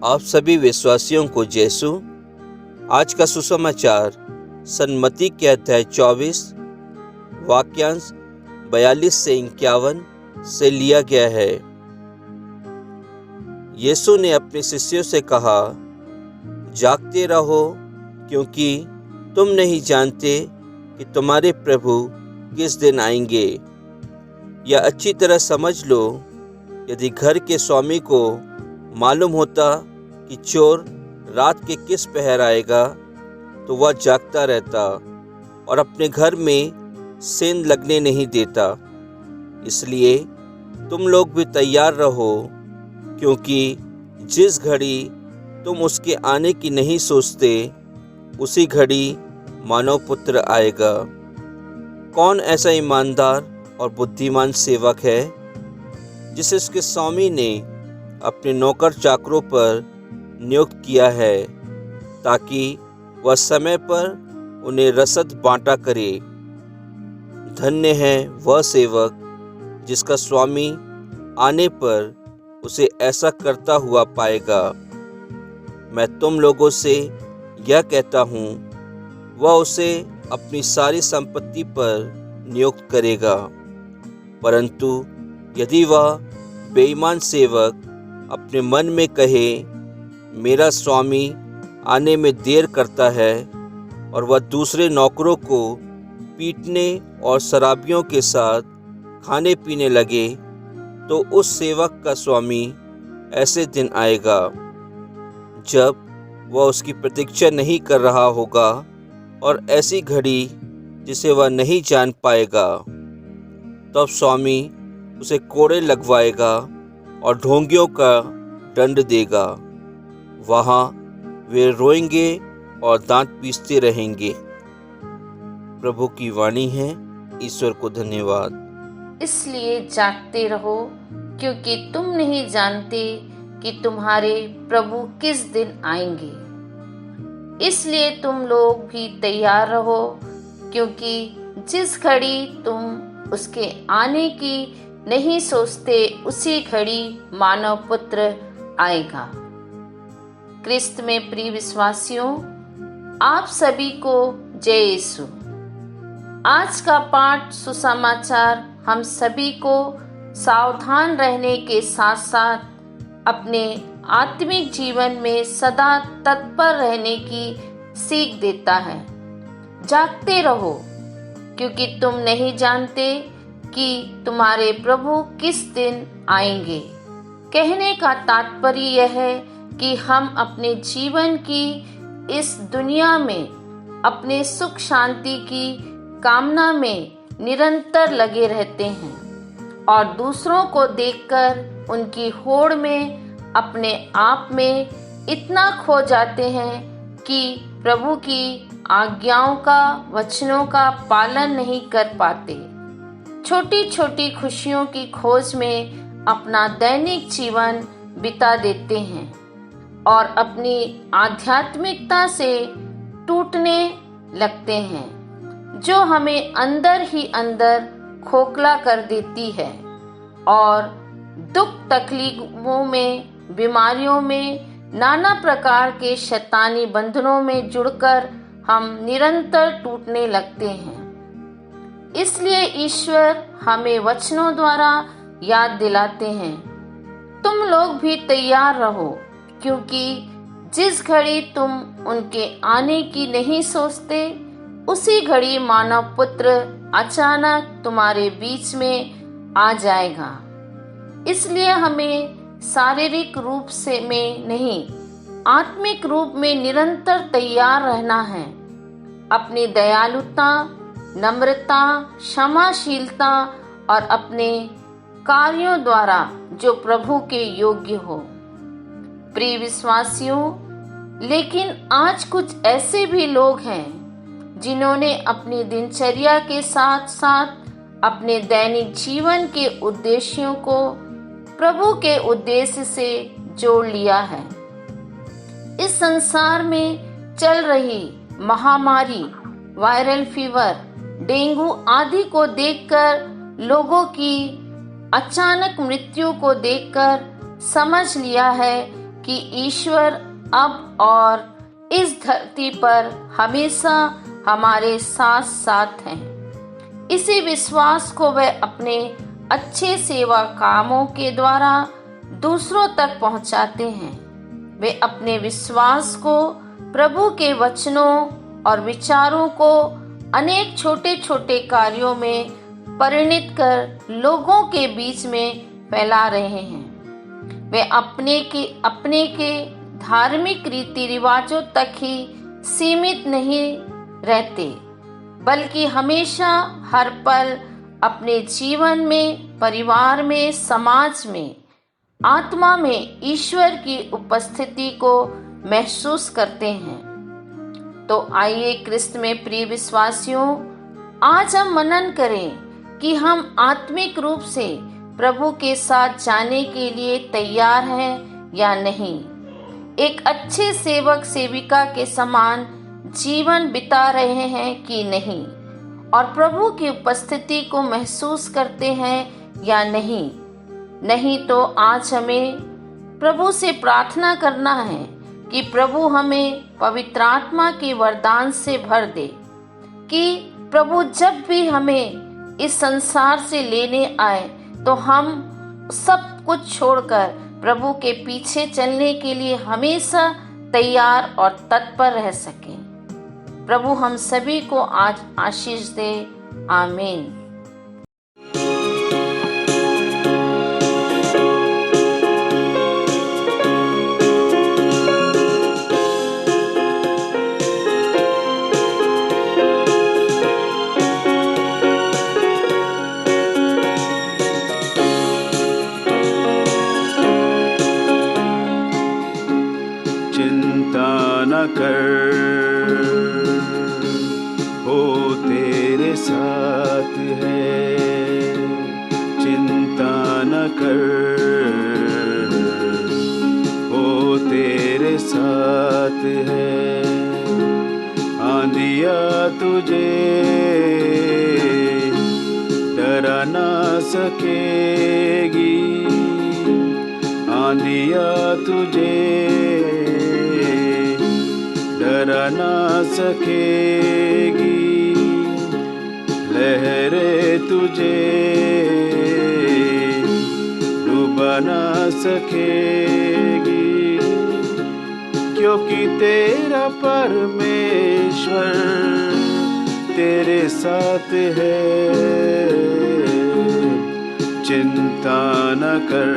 आप सभी विश्वासियों को यीशु। आज का सुसमाचार सन्मति के अध्याय 24 वाक्यांश 42 से 51 से लिया गया है। यीशु ने अपने शिष्यों से कहा, जागते रहो, क्योंकि तुम नहीं जानते कि तुम्हारे प्रभु किस दिन आएंगे। या अच्छी तरह समझ लो, यदि घर के स्वामी को मालूम होता कि चोर रात के किस पहर आएगा, तो वह जागता रहता और अपने घर में सेंध लगने नहीं देता। इसलिए तुम लोग भी तैयार रहो, क्योंकि जिस घड़ी तुम उसके आने की नहीं सोचते, उसी घड़ी मानव पुत्र आएगा। कौन ऐसा ईमानदार और बुद्धिमान सेवक है जिसे उसके स्वामी ने अपने नौकर चाकरों पर नियुक्त किया है, ताकि वह समय पर उन्हें रसद बांटा करे। धन्य है वह सेवक जिसका स्वामी आने पर उसे ऐसा करता हुआ पाएगा। मैं तुम लोगों से यह कहता हूँ, वह उसे अपनी सारी संपत्ति पर नियुक्त करेगा। परंतु यदि वह बेईमान सेवक अपने मन में कहे, मेरा स्वामी आने में देर करता है, और वह दूसरे नौकरों को पीटने और शराबियों के साथ खाने पीने लगे, तो उस सेवक का स्वामी ऐसे दिन आएगा जब वह उसकी प्रतीक्षा नहीं कर रहा होगा, और ऐसी घड़ी जिसे वह नहीं जान पाएगा। तब स्वामी उसे कोड़े लगवाएगा और ढोंगियों का दंड देगा। वहाँ वे रोएंगे और दांत पीसते रहेंगे। प्रभु की वाणी है। ईश्वर को धन्यवाद। इसलिए जागते रहो, क्योंकि तुम नहीं जानते कि तुम्हारे प्रभु किस दिन आएंगे। इसलिए तुम लोग भी तैयार रहो, क्योंकि जिस घड़ी तुम उसके आने की नहीं सोचते, उसी घड़ी मानव पुत्र आएगा। क्रिस्त में प्रिय विश्वासियों, आप सभी को जय यीशु। आज का पाठ सुसमाचार हम सभी को सावधान रहने के साथ साथ अपने आत्मिक जीवन में सदा तत्पर रहने की सीख देता है। जागते रहो, क्योंकि तुम नहीं जानते कि तुम्हारे प्रभु किस दिन आएंगे। कहने का तात्पर्य यह है कि हम अपने जीवन की इस दुनिया में अपने सुख शांति की कामना में निरंतर लगे रहते हैं, और दूसरों को देखकर उनकी होड़ में अपने आप में इतना खो जाते हैं कि प्रभु की आज्ञाओं का, वचनों का पालन नहीं कर पाते। छोटी छोटी खुशियों की खोज में अपना दैनिक जीवन बिता देते हैं और अपनी आध्यात्मिकता से टूटने लगते हैं, जो हमें अंदर ही अंदर खोखला कर देती है, और दुख तकलीफों में, बीमारियों में, नाना प्रकार के शैतानी बंधनों में जुड़कर हम निरंतर टूटने लगते हैं। इसलिए ईश्वर हमें वचनों द्वारा याद दिलाते हैं, तुम लोग भी तैयार रहो, क्योंकि जिस घड़ी तुम उनके आने की नहीं सोचते, उसी घड़ी मानव पुत्र अचानक तुम्हारे बीच में आ जाएगा। इसलिए हमें शारीरिक रूप से में नहीं, आत्मिक रूप में निरंतर तैयार रहना है। अपनी दयालुता, नम्रता, क्षमाशीलता और अपने कार्यों द्वारा जो प्रभु के योग्य हो। प्रिय विश्वासियों, लेकिन आज कुछ ऐसे भी लोग हैं जिन्होंने अपनी दिनचर्या के साथ साथ अपने दैनिक जीवन के उद्देश्यों को प्रभु के उद्देश्य से जोड़ लिया है। इस संसार में चल रही महामारी, वायरल फीवर, डेंगू आदि को देखकर, लोगों की अचानक मृत्यु को देखकर समझ लिया है कि ईश्वर अब और इस धरती पर हमेशा हमारे साथ साथ हैं। इसी विश्वास को वह अपने अच्छे सेवा कामों के द्वारा दूसरों तक पहुंचाते हैं। वे अपने विश्वास को प्रभु के वचनों और विचारों को अनेक छोटे छोटे कार्यों में परिणित कर लोगों के बीच में फैला रहे हैं। वे अपने के धार्मिक रीति रिवाजों तक ही सीमित नहीं रहते, बल्कि हमेशा हर पल अपने जीवन में, परिवार में, समाज में, आत्मा में ईश्वर की उपस्थिति को महसूस करते हैं। तो आइए क्रिस्त में प्रिय विश्वासियों, आज हम मनन करें कि हम आत्मिक रूप से प्रभु के साथ जाने के लिए तैयार हैं या नहीं। एक अच्छे सेवक सेविका के समान जीवन बिता रहे हैं कि नहीं, और प्रभु की उपस्थिति को महसूस करते हैं या नहीं। नहीं तो आज हमें प्रभु से प्रार्थना करना है कि प्रभु हमें पवित्र आत्मा के वरदान से भर दे, कि प्रभु जब भी हमें इस संसार से लेने आए तो हम सब कुछ छोड़कर प्रभु के पीछे चलने के लिए हमेशा तैयार और तत्पर रह सकें। प्रभु हम सभी को आज आशीष दे। आमीन। चिंता न कर, वो तेरे साथ है। चिंता न कर, वो तेरे साथ है। आंधिया तुझे डरा ना सकेगी, आंधिया तुझे डरा ना सकेगी। लहरें तुझे डुबा ना सकेगी, क्योंकि तेरा परमेश्वर तेरे साथ है। चिंता न कर,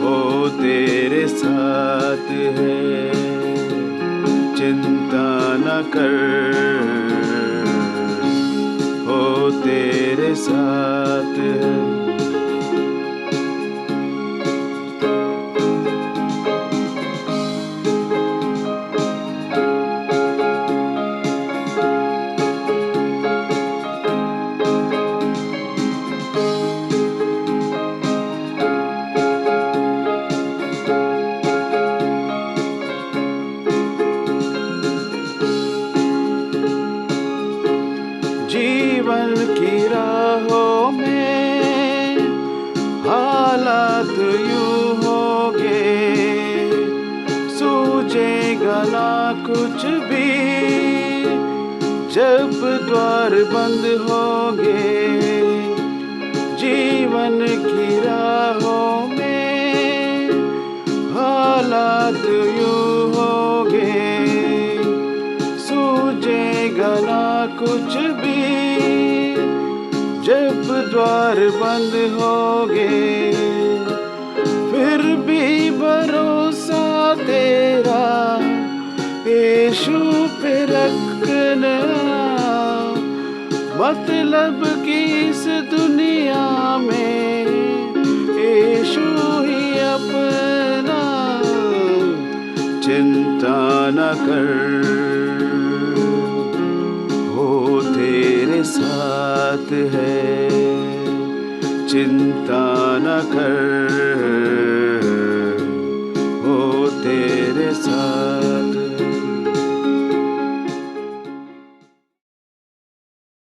वो तेरे साथ है। चिंता न कर, वो तेरे साथ है। जीवन की राहों में हालात यूं होंगे, सूझेगा ना कुछ भी जब द्वार बंद होंगे। जीवन की राहों में हालात यूं होंगे, सूझेगा ना कुछ भी जब द्वार बंद होंगे। फिर भी भरोसा तेरा यीशु पे रखना, मतलब कि इस दुनिया में यीशु ही अपना। चिंता न कर, वो तेरे साथ है। चिंता न कर,